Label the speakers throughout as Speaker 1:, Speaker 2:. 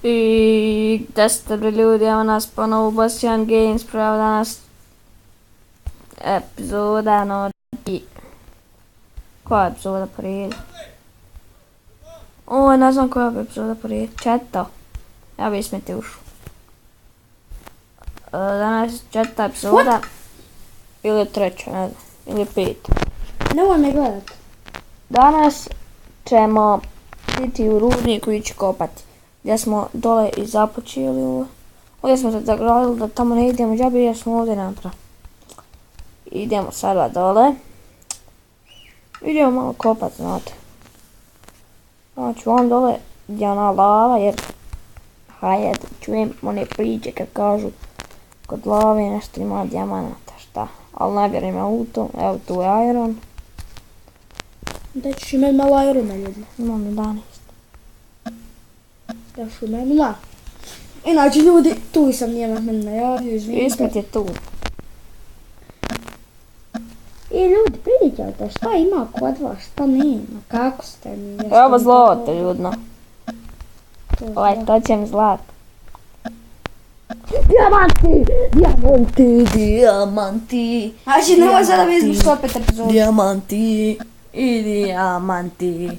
Speaker 1: I 10 ljudi, evo nas ponovo u Bastian Games, pravo danas epizoda, no i... Koja epizoda po redu? O, ne znam koja bi epizoda po redu, 4. Ja bi smeti ušu. Danas je 4. epizoda. Ili 3, ne znam, ili 5.
Speaker 2: Nemoj me gledat.
Speaker 1: Danas ćemo biti u rudniku i ići kopati. Gdje smo dole i započeli. Ovdje smo se zagradili da tamo ne idemo džabe jer smo ovdje naprav. Idemo sada dole. Idemo malo kopat, znate. Znači on dole gdje ona lava jer hajde čujem one priče kad kažu kod lave nešto ima dijamanata, šta. Ali ne vjerujem ja u to, evo tu je iron.
Speaker 2: Da ćeš imat malo irona ljudi.
Speaker 1: Imam 11.
Speaker 2: Ja ću imat 0. Inače ljudi, tu sam nijemak meni najavio, izvinite.
Speaker 1: Ispred je tu.
Speaker 2: I ljudi, pridite šta ima kod vas, šta nema, kako ste mi?
Speaker 1: Evo zlato ljudno. To će mi zlato. Dijamanti! Dijamanti! Dijamanti!
Speaker 2: Znači nemoj sada mi izbušti opet epizodu.
Speaker 1: Dijamanti! I dijamanti!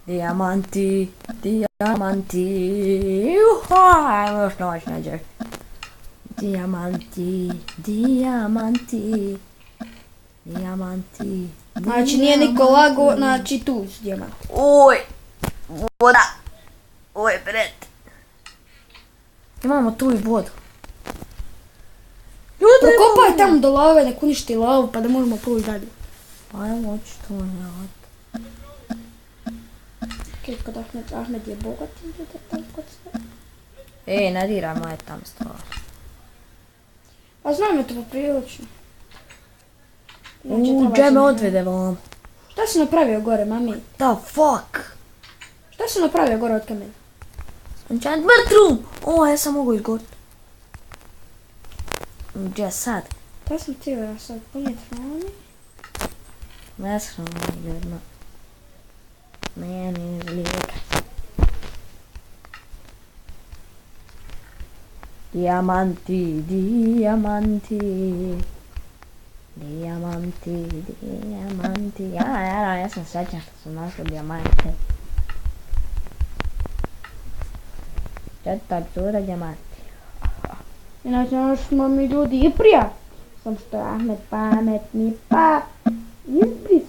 Speaker 1: Dijamanti! Dijamanti! Juha! Ajmo još noć nađer. Dijamanti! Dijamanti! Dijamanti!
Speaker 2: Znači nije niko lago, znači tu su dijamanti.
Speaker 1: Oj! Voda! Oj, bret! Imamo tu i vodu.
Speaker 2: Prokopaj tamo do lave, nek uništi lavu pa da možemo proći dalje.
Speaker 1: Ajmo očito ne.
Speaker 2: Kaj kod Ahmed je bogat ili da tam kod sve?
Speaker 1: Ej, ne diraj moje tam stvari.
Speaker 2: A znam je to poprilično.
Speaker 1: Gdje me odvede vam?
Speaker 2: Šta si napravio gore, mami?
Speaker 1: The fuck?
Speaker 2: Šta si napravio gore od kamena?
Speaker 1: Enchantment room! O, ja sam mogu izgorit. Gdje sad?
Speaker 2: Šta sam htio ja sad ponijeti hrani?
Speaker 1: Ne sram ljudno. Meni izlijeka. Dijamanti, dijamanti. Dijamanti, dijamanti. Ja sam srećan što sam našao dijamante. 4. epizoda dijamanti.
Speaker 2: Inače ono što smo mi ljudi i prija. Sam što je Ahmed pametni pa izbris.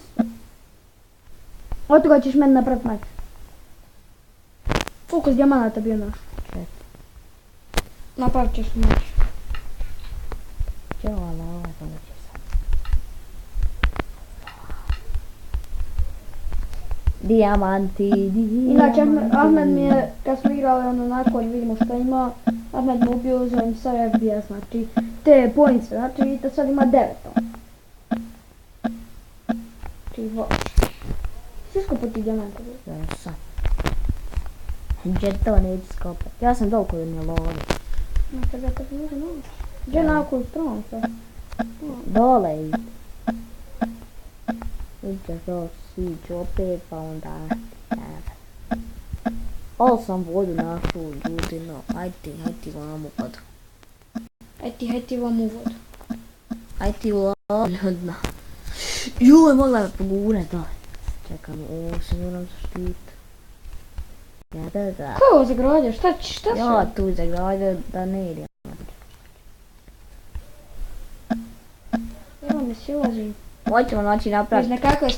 Speaker 2: Od toga ćeš meni napraviti mač. Koliko s dijamanata bio naš?
Speaker 1: 4.
Speaker 2: Napravit ćeš mač.
Speaker 1: Čeo, ali ovo je to da će sad. Dijamanti, dijamanti.
Speaker 2: Inače Ahmed mi je, kad smo igrali ono nakon vidimo šta ima, Ahmed mu ubio uzem sa FBS, znači te points, znači vidite sad ima 9 on. Ti voš. Svi skupo ti dijamante.
Speaker 1: Ja sam. Gdje to neću skopat. Ja sam toliko da mi je lovi.
Speaker 2: Na tebe to može noći. Gdje nakon stronca?
Speaker 1: Dole ide. Vidite to siđu opet pa onda ovo sam vodu našao ljudi, no hajde vam u vodu.
Speaker 2: Aj ti vam u vodu.
Speaker 1: Hajde ti u vodu ljudno. Joj, mogla me pogurat dole. Čekam, ovo se moram zaštiti. Da.
Speaker 2: Ko je ovo zagradio? Šta su?
Speaker 1: Ja tu zagradio da ne idem.
Speaker 2: Evo mi silazim.
Speaker 1: Hoćemo noći
Speaker 2: Iz
Speaker 1: napraviti.
Speaker 2: nekakve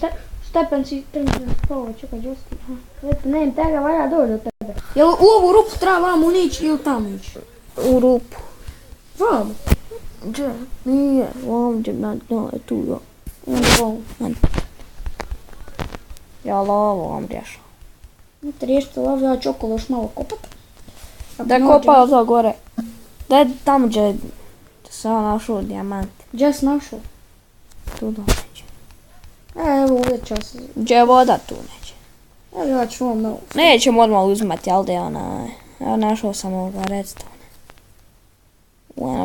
Speaker 2: stepenci trenutno spavo, čekaj Justi. Eto, ne, tega valja doći do tebe. Jel u ovu rupu treba vamo ići ili tamo ići?
Speaker 1: U rupu.
Speaker 2: Vamo.
Speaker 1: Gdje? Nije, ovdje, no, je tu, jo.
Speaker 2: Onda vamo.
Speaker 1: Ja lovo vam rješao.
Speaker 2: Znate riješite lavu, ja ću okolo još malo kopat.
Speaker 1: Da kopao to gore. Da je tamo gdje sam našao dijamant.
Speaker 2: Gdje si našao?
Speaker 1: Tu do neće.
Speaker 2: Evo uvijek ću se...
Speaker 1: Gdje je voda tu neće.
Speaker 2: Evo ja ću vam malo...
Speaker 1: Nećemo odmah uzimati, jel da je ona... Ja našao sam ovoga redstone.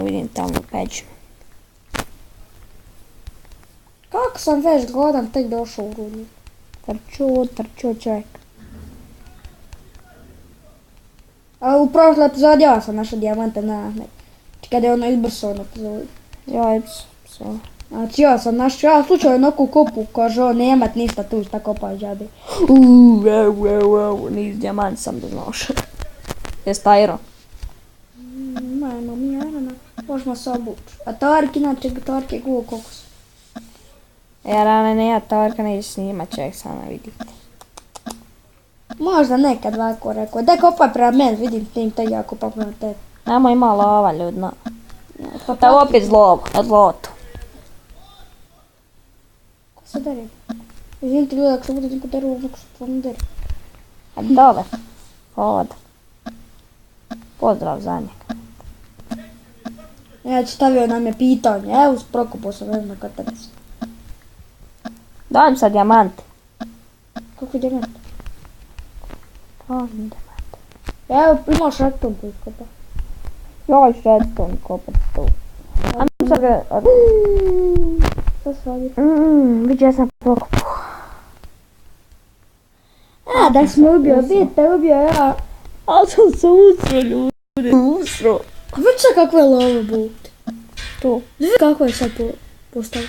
Speaker 1: Vidim tamo peđu.
Speaker 2: Kako sam već gladan tek došao u rudnik.
Speaker 1: Trču čovjek.
Speaker 2: A u prošloj epizodi ja sam našao dijamante na Ahmed. Kada je ono izbrso ono epizodi.
Speaker 1: Ja, sve.
Speaker 2: Znači ja sam našao, ja slučajno neku kopu, kaže on nemat ništa tu šta kopao džabe.
Speaker 1: Niz dijamant sam da znaš. Jes tajro?
Speaker 2: Majmo mi Arana, možemo se obući. A Tarik inače, Tarik je guo kokos.
Speaker 1: Rane ne, ja Tarka neće snimat, ček sama vidite.
Speaker 2: Možda nekad ovako rekao, daj kopaj prema meni, vidim tim te ja kopam prema tebi.
Speaker 1: Nemo ima lava ljudna.
Speaker 2: Pa
Speaker 1: Da opet zloto.
Speaker 2: Ko se deri? Izvinite ljudi, ako se bude neko deru, neko se tvom deri.
Speaker 1: A dole. Hoda. Pozdrav za njega.
Speaker 2: Ja ću stavio nam je pitanje, evo prokopo sam jedno kad tebi se.
Speaker 1: Dajem sad dijamante.
Speaker 2: Kako je dijamant?
Speaker 1: Dajem dijamante.
Speaker 2: Evo imaš redstone tu iskopa.
Speaker 1: Ja ću redstone kopat tu. A mi sad ga...
Speaker 2: Šta se radi?
Speaker 1: Vidio ja sam pokupao.
Speaker 2: A, da smo ubio, vidite, ubio ja.
Speaker 1: Ali sam se usro ljudi. Usro.
Speaker 2: A vidi sad kakva je lava bukte.
Speaker 1: Tu.
Speaker 2: Vidi kako je sad postalo.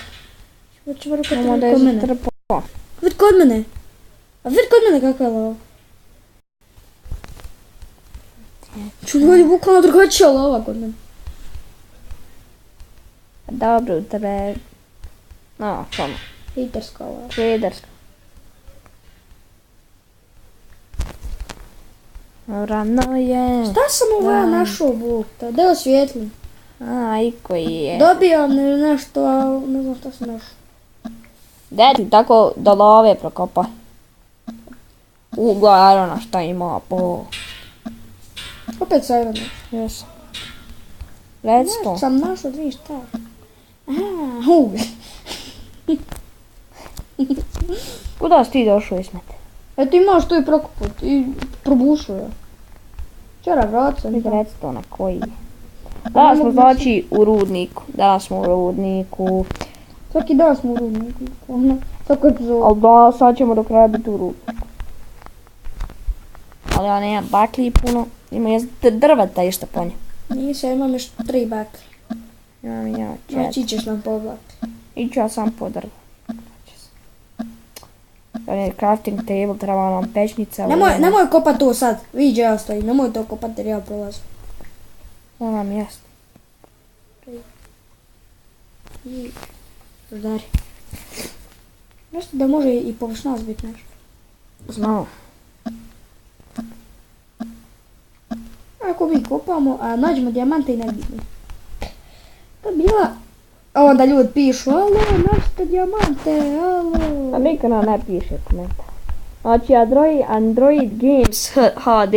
Speaker 2: Hoće vrlo kod
Speaker 1: Samo da je
Speaker 2: mene.
Speaker 1: zatrpao.
Speaker 2: Vidi kod mene. A vidi kod mene kakva je lava. Ču ljudi, bukvalno drugačija lava kod mene.
Speaker 1: Dobro, u tebe... No, samo.
Speaker 2: Hejterska lava.
Speaker 1: Traderska. Rano je.
Speaker 2: Šta sam ovo ja našao bukta? Da osvijetlim.
Speaker 1: A, i koji je.
Speaker 2: Dobio nešto, a ne znam šta sam našao.
Speaker 1: Gdje ti tako do love prokopa? Ugla Arona šta ima po...
Speaker 2: Opet sa Ironom.
Speaker 1: Jesam. Redstone.
Speaker 2: Nešto sam našao, dvi šta. Aha, uglj.
Speaker 1: Kuda si ti došao Ismete?
Speaker 2: Eto imaš tu i prokoput i probušio je. Čera vrat sam.
Speaker 1: Vidi redstone koji je. Danas smo znači u rudniku. Danas smo u rudniku.
Speaker 2: Svaki dan smo u rudniku. Ono, svako epizodu.
Speaker 1: Ali da, sad ćemo do kraja biti u rudniku. Ali ja nemam baklji puno. Ima drveta išta po njemu.
Speaker 2: Nisam, imam još 3 bakle.
Speaker 1: Imam i ja
Speaker 2: Znači
Speaker 1: 4.
Speaker 2: ićeš nam po bakle.
Speaker 1: Iću ja sam po drvo. Crafting table, treba nam pečnica.
Speaker 2: Nemoj kopat to sad, vidi ja stojim, nemoj to kopat jer ja prolazim.
Speaker 1: Ona mjesto.
Speaker 2: Ždari. Nešto da može i površnac biti nešto.
Speaker 1: Znamo.
Speaker 2: Ako mi kopamo, a nađemo dijamante i ne vidimo. To je bila... A onda ljudi pišu, alo, našite dijamante, alo.
Speaker 1: A niko nam ne piše komentar. Znači Android Games HD.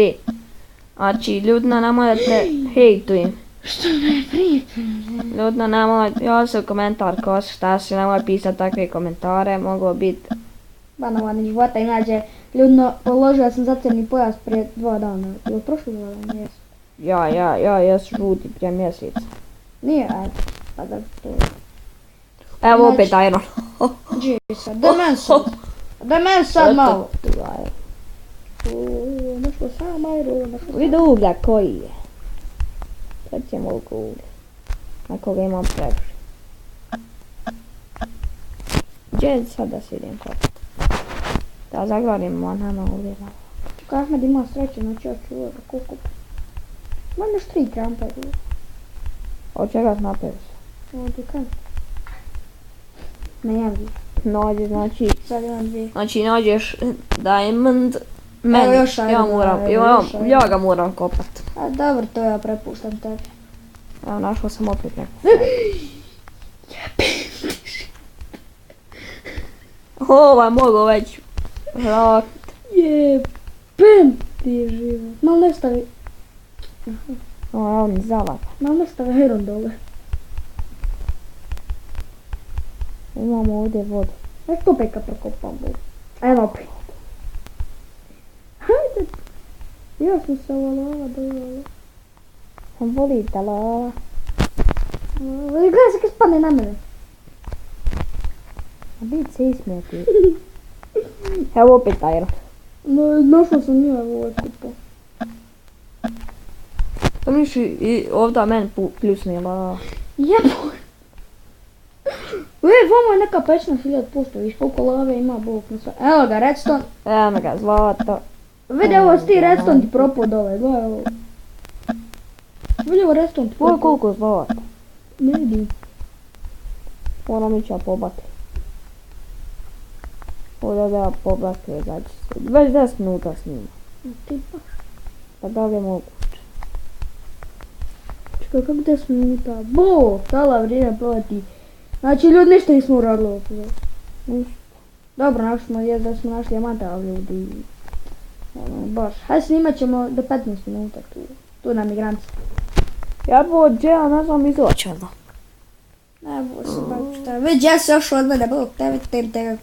Speaker 1: Znači ljudna nemoj da te hejtujem.
Speaker 2: Što ne pričam?
Speaker 1: Ljudna nemoj, ja se u komentar ko si šta si, nemoj pisati takve komentare, mogu biti.
Speaker 2: Banovani života, inače, ljudno, položila sam zacrni pojas prije 2 dana. Ili prošlo 2 dana, jesu.
Speaker 1: Ja žuti prije mjeseca.
Speaker 2: Nije, ajde, pa da to...
Speaker 1: Evo opet Iron.
Speaker 2: Džisa, da men sad malo. Našlo sam Iron, našlo sam.
Speaker 1: Vidi uglja koji je. Sad ćemo oko uglja. Na koga imam previše. Gdje je sad da se idem kopati? Da zaglavim banana ovdje.
Speaker 2: Čekaj, Ahmed ima sreće, znači ja ću ovo koliko. Imam još 3 krampa.
Speaker 1: Od čega si napravio se?
Speaker 2: Ovdje kam? Ne javlji.
Speaker 1: Nađe, znači...
Speaker 2: Sad imam 2.
Speaker 1: Znači nađeš diamond.
Speaker 2: Evo još Iron,
Speaker 1: Ja ga moram kopat.
Speaker 2: A dobro, to ja prepuštam tebi.
Speaker 1: Evo našao sam opet neko. Ovaj mogu već vratiti.
Speaker 2: Jebem ti živo. Malo ne stavi,
Speaker 1: Evo mi zalak.
Speaker 2: malo ne stavi Iron dole.
Speaker 1: Imamo ovdje vodu.
Speaker 2: Znaš to opet kad prokopam vodu. Evo opet. Hajde. Ja sam se ova lava dole.
Speaker 1: Volite lava.
Speaker 2: Gledaj se kad spadne na mene.
Speaker 1: A bit se ismijeti. Evo opet Iron.
Speaker 2: No, našla sam nju, evo ovaj kupo.
Speaker 1: To miši i ovdje meni pljusnila.
Speaker 2: Jeboj. Vamo je neka pećina 1000%, viš koliko lave ima Bog na sve. Evo ga, redstone.
Speaker 1: Evo ga, zlato.
Speaker 2: Vidi ovo ti redstone ti propao dole, gledaj ovo. Vidi ovo redstone ti
Speaker 1: Ovo je
Speaker 2: propao.
Speaker 1: koliko zlata.
Speaker 2: Ne vidim.
Speaker 1: Moram ići ja pobati. Ovdje da ja pobati, znači već 10 minuta snima.
Speaker 2: Ti baš.
Speaker 1: Pa da li je moguće?
Speaker 2: Čekaj, kako 10 minuta? Bo, stala vrijeme proleti. Znači ljudi ništa nismo uradili ovo.
Speaker 1: Ništa.
Speaker 2: Dobro, našli smo, je da smo našli dijamante, ali ljudi... Baš. Hajde snimat ćemo do 15 minuta tu nam je granica.
Speaker 1: Ja bi od džela ne znam izaći onda.
Speaker 2: Ne bo se baš šta. Već ja se još od mene, Bog tebe, tebe.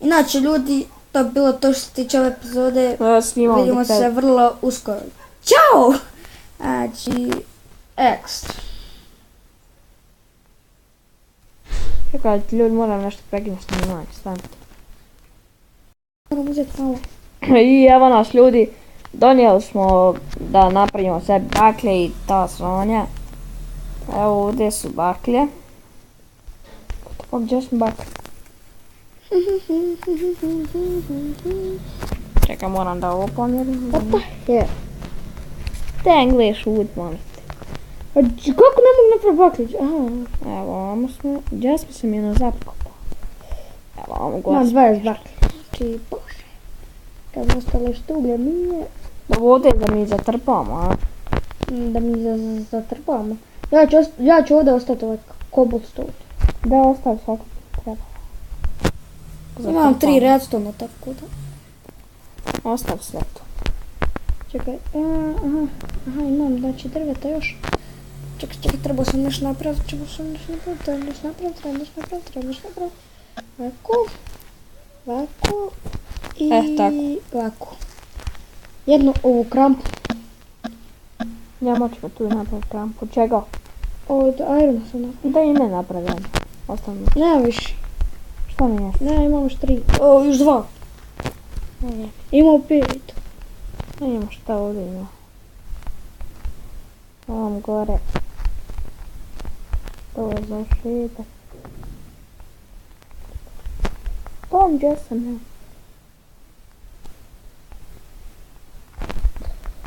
Speaker 2: Inače ljudi, to bi bilo to što se tiče ove epizode.
Speaker 1: Ja snimam
Speaker 2: Vidimo se vrlo uskoro. Ćao! Znači, ekstra.
Speaker 1: Čekaj, ljudi moram nešto prekinuti snimanje, stanite.
Speaker 2: Moram uzeti malo.
Speaker 1: I evo nas ljudi, donijeli smo da napravimo sebi baklje i ta sranja. Evo ovdje su baklje. Pa gdje smo baklje? Čekaj, moram da ovo pomjerim.
Speaker 2: What the hell?
Speaker 1: Te English wood monster.
Speaker 2: A kako ne mogu napraviti baklić? Aha.
Speaker 1: Evo ovamo smo, gdje smo se mi na zapkopa. Evo ovamo
Speaker 2: Imam
Speaker 1: glas.
Speaker 2: 20 baklić. Znači, bože. Kad ostale štuglje nije,
Speaker 1: Da ovdje da mi zatrpamo, a?
Speaker 2: da mi zatrpamo. Ja ću ovdje ostati ovaj cobblestone.
Speaker 1: Da ostavi svako treba.
Speaker 2: Imam 3 redstone, tako da.
Speaker 1: Ostav sve to.
Speaker 2: Čekaj, aha, imam znači drveta još. Čekaj, trebao sam nešto napraviti, treba nešto napraviti. Ovako i ovako. Jednu ovu krampu.
Speaker 1: Ja moćemo tu napraviti krampu. Čega?
Speaker 2: Od irona sam napravila.
Speaker 1: Da i ne napravljam. Ostavno.
Speaker 2: Nema više.
Speaker 1: Šta mi je?
Speaker 2: Ne, imam još 3. O, još 2.
Speaker 1: Ne,
Speaker 2: Imao 5.
Speaker 1: ne imamo šta ovdje ima. Ovam gore. To je za šetak. Tom gdje sam ja?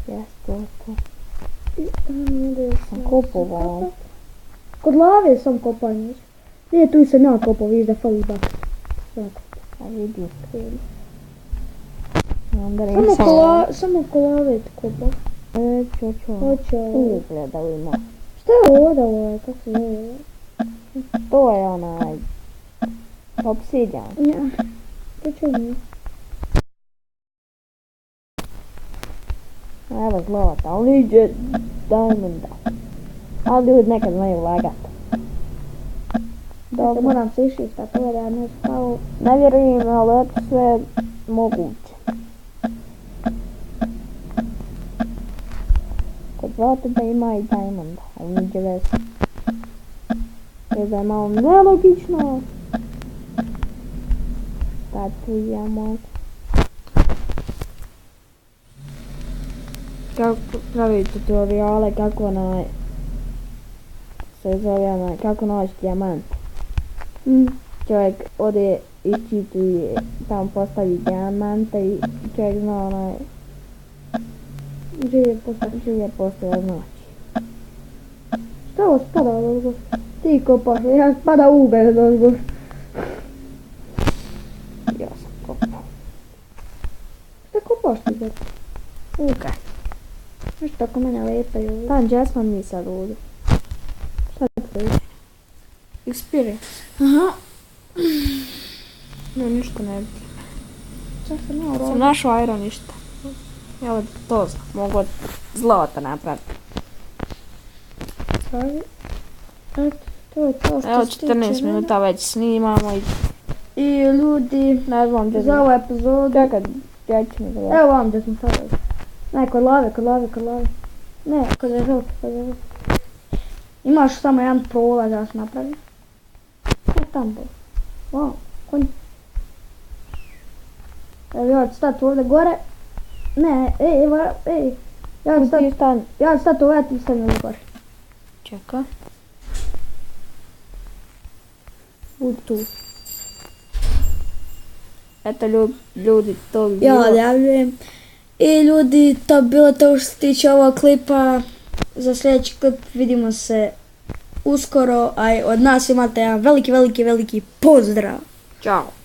Speaker 1: Jes, to. Sam kupovao.
Speaker 2: Kod lave sam kopao njih. Nije, tu sam ja kopao, vidiš da fali bak.
Speaker 1: A vidi.
Speaker 2: Samo ko lave ti kopao.
Speaker 1: Čočo.
Speaker 2: Hoće.
Speaker 1: Ugledao ima.
Speaker 2: Šta je ovo da ovo je, kako se zove?
Speaker 1: To je onaj... Obsidian.
Speaker 2: Ja. To će mi.
Speaker 1: Evo zlata, ali iđe diamond. Ali ljudi nekad znaju lagat.
Speaker 2: Dobro, moram se išistat, ovo da ne spao.
Speaker 1: Ne vjerujem, ali eto sve moguće. Kod zlata da ima i diamond, ali niđe veze. Da je malo nelogično. Da tu ja mogu. Kako pravi tutoriale, kako onaj se zove onaj, kako naći dijamant. Čovjek ode iščituje, tamo postavi dijamante i čovjek zna onaj živje postoje znači.
Speaker 2: Šta ovo spada od ozgo? Ti kopaš, ja spada ugaj od ozgo.
Speaker 1: Ja sam kopao.
Speaker 2: Šta kopaš ti sad?
Speaker 1: Ugaj.
Speaker 2: Nešto tako mene lepe i ovo.
Speaker 1: Tam gdje smo mi sad ovdje? Šta to je? Experience.
Speaker 2: Aha.
Speaker 1: Ne, ništa ne vidim.
Speaker 2: Šta sam ja
Speaker 1: Sam
Speaker 2: uradila?
Speaker 1: našao iron ništa. Evo to znam, mogu od zlata napraviti.
Speaker 2: Pravi. Eto, to je to što
Speaker 1: Evo
Speaker 2: se tiče
Speaker 1: 14
Speaker 2: mene.
Speaker 1: minuta već snimamo i
Speaker 2: I ljudi,
Speaker 1: ne znam gdje
Speaker 2: za ovu epizodu.
Speaker 1: Čekaj, gdje ću mi gledati.
Speaker 2: Evo vam gdje smo sad. Ne, kod lave. Ne, kod je želke. Imaš samo jedan prolaz da se napravi. E, tam bo. Wow, konj. Evo ja ću stati ovdje gore. Ne, ej. Ja ću sad,
Speaker 1: Ti stan.
Speaker 2: ja ću sad ulet i stavim gore.
Speaker 1: Čekaj. Budi tu. Eto ljudi, to bi
Speaker 2: Ja
Speaker 1: bilo.
Speaker 2: odjavljujem. I ljudi, to bi bilo to što se tiče ovog klipa. Za sljedeći klip vidimo se uskoro, a od nas imate jedan veliki pozdrav.
Speaker 1: Ćao.